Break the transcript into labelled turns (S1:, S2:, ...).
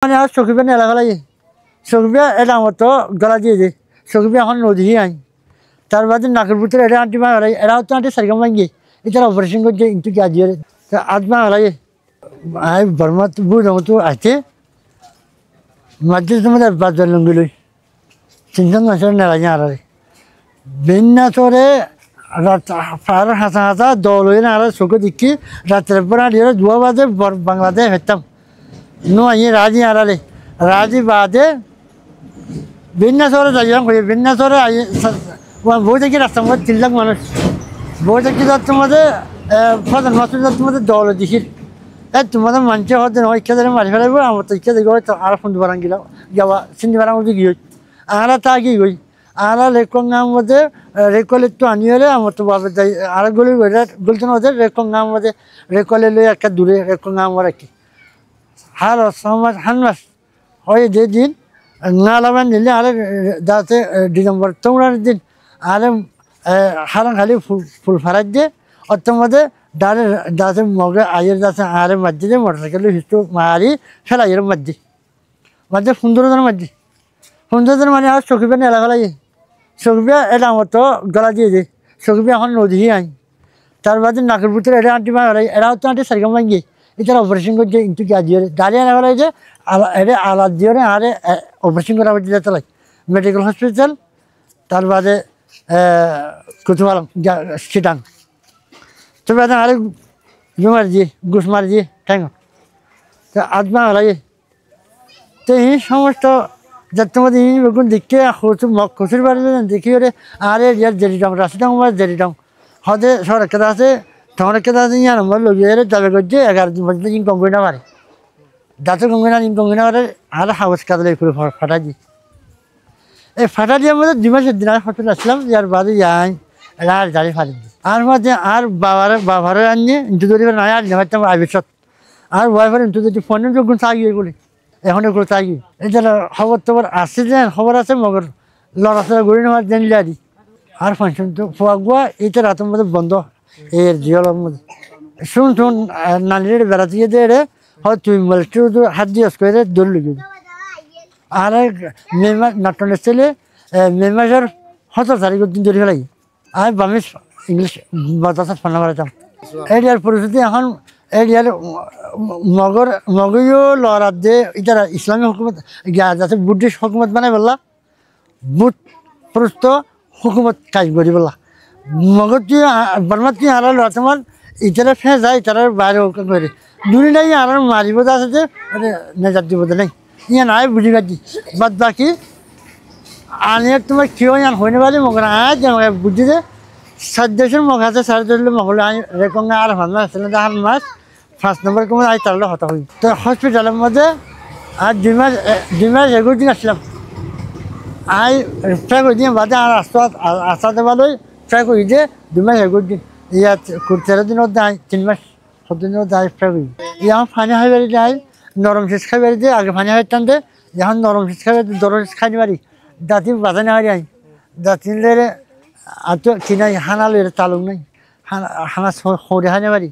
S1: মানে আর সকিবে নেলা ফেলাই সকিবে এটা আমার তো গলা দিয়ে দে সকিবে এখন নদী আই তার বাদে নাকের ভিতরে এটা আন্টি মা ফেলাই এরাও তো আন্টি সারিকাম ভাঙ্গি এটা অপারেশন করছে কিন্তু কি আজিয়ে আজ মা ফেলাই আই বর্মা বুঝ তো আছে মাঝে তোমাদের বাজার লঙ্গি লই চিন্তান মাসের নেলা আর বিন্না চরে ফার হাসা হাসা দল হয়ে না আর চোখে দেখি রাত্রের পর আর দুয়া বাজে বাংলাদেশ হইতাম নো আই রাজি আড়ালে রাজি বাদে বিন্না চরে যাইলাম করি বিন্না চরে বই থেকে রাস্তার মধ্যে 3 লাখ মানুষ বই থেকে যাচ্ছে মধ্যে প্রধান মাত্র যাচ্ছে মধ্যে দল দিছির তোমাদের মানুষের হতে নয় ইচ্ছা ধরে মারি ফেলাইব আমার তো ইচ্ছা দেখো আর ফোন বারাং গেলাম যাওয়া সিন্ধি বারাং মধ্যে গিয়ে আরা তা গিয়ে গই আরা রেকঙ্গার মধ্যে রেকল একটু আনি হলে আমার তো বাবার যাই আর গলি বলছেন ওদের রেকঙ্গার মধ্যে রেকলে লই একটা দূরে রেকঙ্গা আমার আর কি হার সমাজ হানমাস হয় যে দিন না লাগান নিলে আরে যাতে ডিসেম্বর তোমরার দিন আরে হারাং খালি ফুল ফারাই দিয়ে অর্থের মধ্যে ডালে যাতে মগে আয়ের যাতে আরে মাঝে দিয়ে মোটরসাইকেল হিস্টু মারি ফেলা এর মাঝে মাঝে 15 জন মাঝে 15 জন মানে আর চকিবে নেলা ফেলাই চকিবে এটা আমার তো গলা দিয়ে দে চকিবে এখন নদী আই তার বাদে নাকের ভিতরে এটা আন্টি মা ফেলাই এরাও তো আন্টি সারিকাম ভাঙ্গি এটা অপারেশন করছে কিন্তু কি আজিয়ে দাঁড়িয়ে না ফেলাই যে এটা আলাদ দিয়ে আরে অপারেশন করা হচ্ছে চালাই মেডিকেল হসপিটাল তার বাদে কুতুবালাম সিটাং তবে আরে জুমার দিয়ে ঘুষ মার দিয়ে ঠ্যাং তো আজমা লাগে তো এই সমস্ত যাতে মধ্যে বেগুন দেখে কচুর বাড়ি দেখি ওরে আরে ইয়ার জেরিডাম রাশিডাম আমার জেরিডাম হদে সর একটা আছে তখন একটা আছে ইয়া নম্বর লগে যাবে করছে 11 দিন পর্যন্ত ইনকম করে না পারে দাঁতের কমে না ইনকম করে না পারে আর হাউস কাজলে করে ফাটা দিয়ে এই ফাটা দিয়ে মধ্যে 2 মাসের দিন আর হসপিটাল আসলাম ইয়ার বাদে যাই আর গাড়ি ফাড়ি আর মাঝে আর বাবার আনিয়ে ইন্টু ধরে নাই আর নেওয়ার আবিষ্কার আর ওয়াইফার ইন্টু যদি ফোনে যখন চাগিয়ে বলি এখন এগুলো চাগি এটা খবর তোমার আসছে যে খবর আছে মগর লড়াচড়া ঘুরে নেওয়ার জানলে আদি আর ফাংশন তো ফোয়া গুয়া এটা রাতের মধ্যে বন্ধ এর জিয়ালের মধ্যে শুন নানির বেড়াতে গিয়ে দিয়ে হয় তুই বলছো হাত দিয়ে করে দৌড় লিখে আর মে মাস নাটনের ছেলে মে মাসের 17 তারিখের দিন ধরে ফেলাই আমি বামিস ইংলিশ বাতাসা ফান্না মারাতাম এরিয়ার পরিস্থিতি এখন এরিয়ার মগইও লড়ার যে এটা ইসলামী হুকুমত যাতে বুদ্ধিস্ট হুকুমত বানাই বললা বুধ প্রস্ত হুকুমত কাজ করি বললা মগজ তুই বর্মাত তুই আর লড়া তোমার ইতারা ফেঁ যায় ইতারা বাইরে করে দুনিটাই আর মারিব আছে যে নেজার দিব নেই ইয়া নাই বুঝি পাচ্ছি বাদ বাকি আনিয়ে তোমার কেউ ইয়ান হইনে পারি মগর আজ বুঝি যে 7 দেশের মগ আছে 4 দেশের মগলে আমি রেকঙ্গা আর ভালো আসলে হার মাস 5 নম্বর কমে আই তাহলে হতা হই তো হসপিটালের মধ্যে আর 2 মাস 11 দিন আসলাম আই ট্রাই করে দিয়ে বাদে আর আসাতে ভালোই ট্রাই করি যে 2 মাস 11 দিন ইয়া 13 দিন মধ্যে 3 মাস 17 দিন মধ্যে ট্রাই করি ইয়া ফানি হাই বাড়ি যাই নরম শেষ খাই বাড়ি দিয়ে আগে ফানি হাই টানতে এখন নরম শেষ খাই দরম শেষ খাই বাড়ি দাঁতি বাজা না হারি দাঁতিলে আর তো কিনাই হানালে তালুক নাই হানা সরে হানে বাড়ি